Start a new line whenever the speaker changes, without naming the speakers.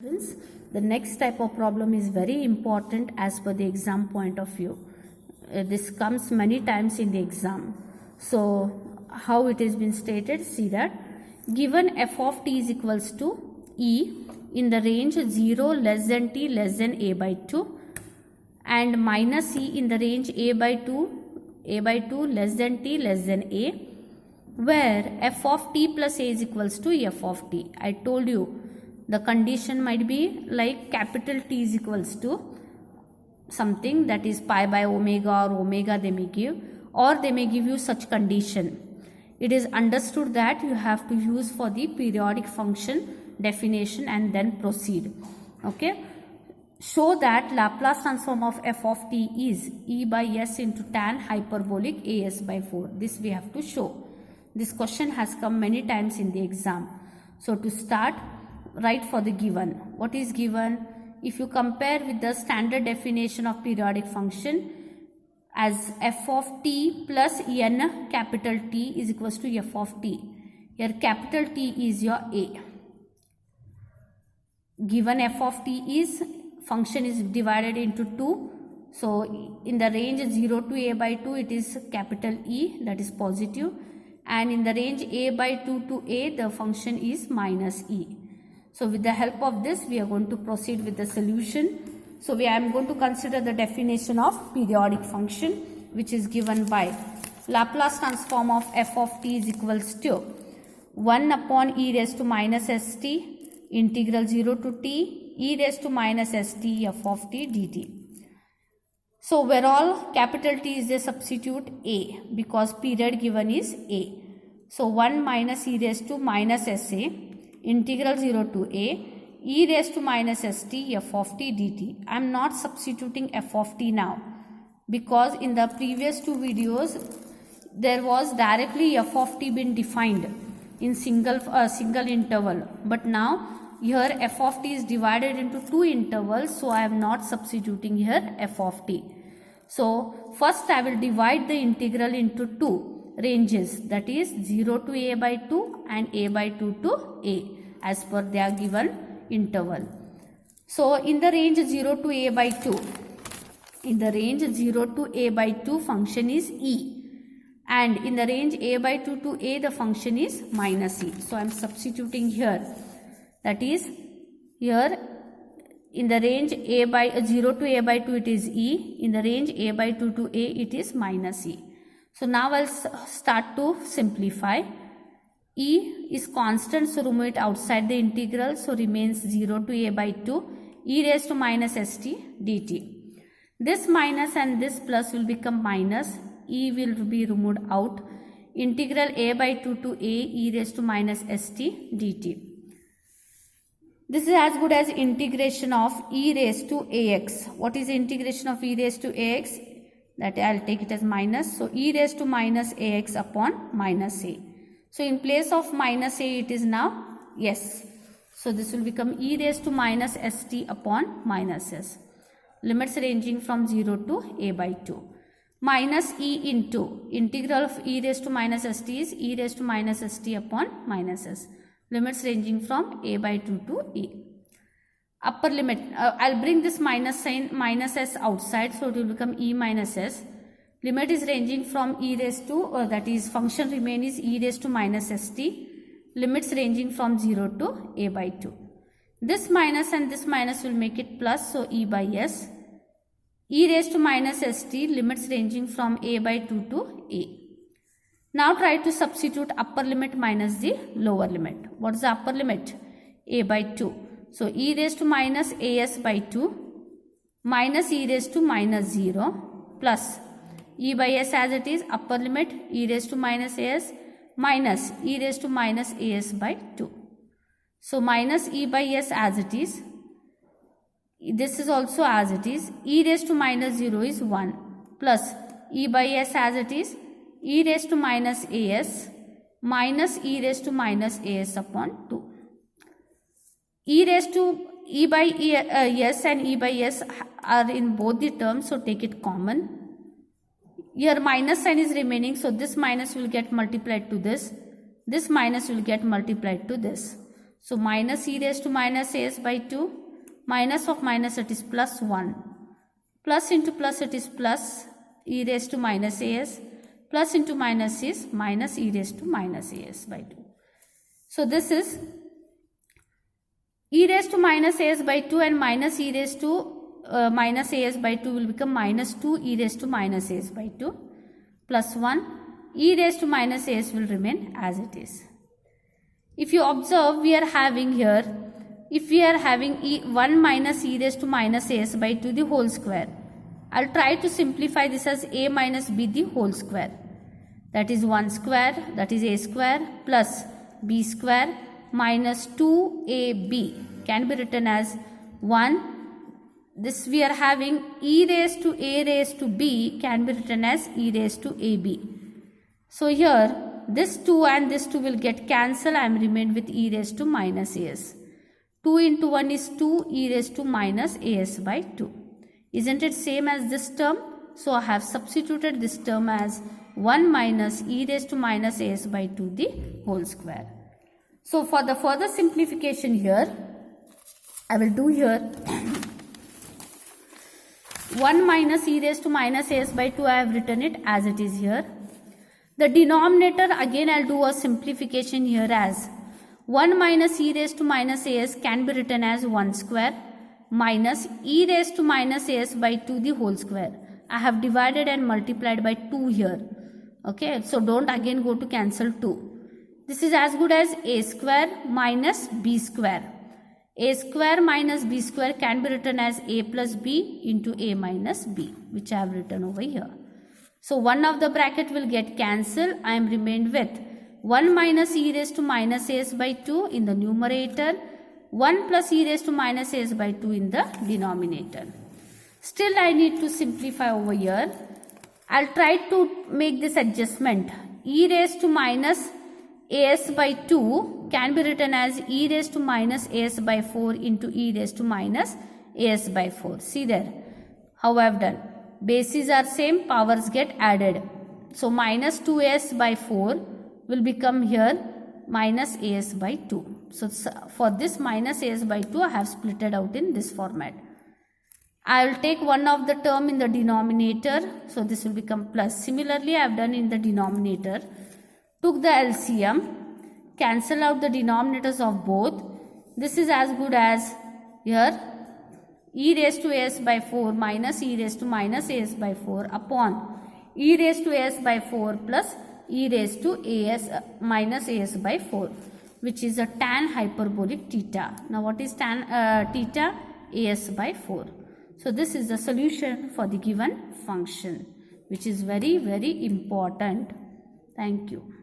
Students, the next type of problem is very important as per the exam point of view. This comes many times in the exam. So, how it has been stated, see that given f of t is equals to e in the range 0 less than t less than a by 2 and minus e in the range a by 2 less than t less than a, where f of t plus a is equals to f of t. I told you the condition might be like capital T is equals to something, that is pi by omega or omega they may give, or they may give you such condition. It is understood that you have to use for the periodic function definition and then proceed. Okay. Show that Laplace transform of f of t is e by s into tan hyperbolic as by 4. This we have to show. This question has come many times in the exam. So to start, write for the given. What is given? If you compare with the standard definition of periodic function as f of t plus n capital T is equals to f of t. Here capital T is your a. Given f of t is, function is divided into 2. So in the range 0 to a by 2 it is capital E, that is positive, and in the range a by 2 to a the function is minus e. So with the help of this we are going to proceed with the solution. So I am going to consider the definition of periodic function, which is given by Laplace transform of f of t is equals to 1 upon e raised to minus st integral 0 to t e raised to minus st f of t dt. So where all capital T is the substitute a, because period given is a. So 1 minus e raised to minus sa integral 0 to a e raised to minus st f of t dt. I am not substituting f of t now, because in the previous two videos there was directly f of t been defined in single interval, but now here f of t is divided into two intervals, so I am not substituting here f of t. So first I will divide the integral into two ranges, that is 0 to a by 2 and a by 2 to a as per their given interval. So in the range 0 to a by 2, in the range 0 to a by 2 function is e, and in the range a by 2 to a the function is minus e. So I am substituting here, that is here in the range a by 0 to a by 2 it is e, in the range a by 2 to a it is minus e. So now I'll start to simplify. E is constant, so remove it outside the integral, so remains 0 to a by 2 e raised to minus st dt. This minus and this plus will become minus, e will be removed out, integral a by 2 to a e raised to minus st dt. This is as good as integration of e raised to ax. What is the integration of e raised to ax? That I'll take it as minus. So e raised to minus ax upon minus a. So in place of minus a it is now s. So this will become e raised to minus st upon minus s. Limits ranging from 0 to a by 2. Minus e into integral of e raised to minus st is e raised to minus st upon minus s. Limits ranging from a by 2 to a. Upper limit, I'll bring this minus sign, minus s outside, so it will become e minus s. Limit is ranging from e raised to, that is function remain is e raised to minus st. Limits ranging from 0 to a by 2. This minus and this minus will make it plus, so e by s. E raised to minus st, limits ranging from a by 2 to a. Now try to substitute upper limit minus the lower limit. What is the upper limit? A by 2. So e raised to minus as by 2 minus e raised to minus 0 plus e by s as it is, upper limit e raised to minus as minus e raised to minus as by 2. So minus e by s as it is. This is also as it is. E raised to minus 0 is 1 plus e by s as it is, e raised to minus as minus e raised to minus as upon 2. E raised to e by s and e by s are in both the terms, so take it common. Here minus sign is remaining, so this minus will get multiplied to this. This minus will get multiplied to this. So minus e raised to minus as by 2. Minus of minus, it is plus 1. Plus into plus, it is plus e raised to minus as. Plus into minus is minus e raised to minus as by 2. So this is e raised to minus as by 2 and minus e raised to minus as by 2 will become minus 2 e raised to minus as by 2 plus 1. E raised to minus as will remain as it is. If you observe, we are having here, if we are having 1 minus e raised to minus as by 2 the whole square, I'll try to simplify this as a minus b the whole square. That is 1 square, that is a square plus b square minus 2ab can be written as 1. This we are having e raised to a raised to b can be written as e raised to ab. So here this 2 and this 2 will get cancelled. I am remained with e raised to minus as. 2 into 1 is 2 e raised to minus as by 2. Isn't it same as this term? So I have substituted this term as 1 minus e raised to minus as by 2 the whole square. So for the further simplification here, I will do here 1 minus e raised to minus as by 2, I have written it as it is here. The denominator, again I'll do a simplification here as 1 minus e raised to minus as can be written as 1 square minus e raised to minus as by 2 the whole square. I have divided and multiplied by 2 here. Okay, so don't again go to cancel 2. This is as good as a square minus b square. A square minus b square can be written as a plus b into a minus b, which I have written over here. So one of the bracket will get cancelled. I am remained with 1 minus e raised to minus as by 2 in the numerator, 1 plus e raised to minus as by 2 in the denominator. Still I need to simplify over here. I'll try to make this adjustment. E raised to minus as by 2 can be written as e raised to minus as by 4 into e raised to minus as by 4. See there how I have done. Bases are same, powers get added. So minus 2as by 4 will become here minus as by 2. So for this minus as by 2 I have split it out in this format. I will take one of the term in the denominator. So this will become plus. Similarly I have done in the denominator. Took the LCM, cancel out the denominators of both. This is as good as here e raised to as by 4 minus e raised to minus as by 4 upon e raised to as by 4 plus e raised to as minus as by 4, which is a tan hyperbolic theta. Now what is tan theta? As by 4. So this is the solution for the given function, which is very, very important. Thank you.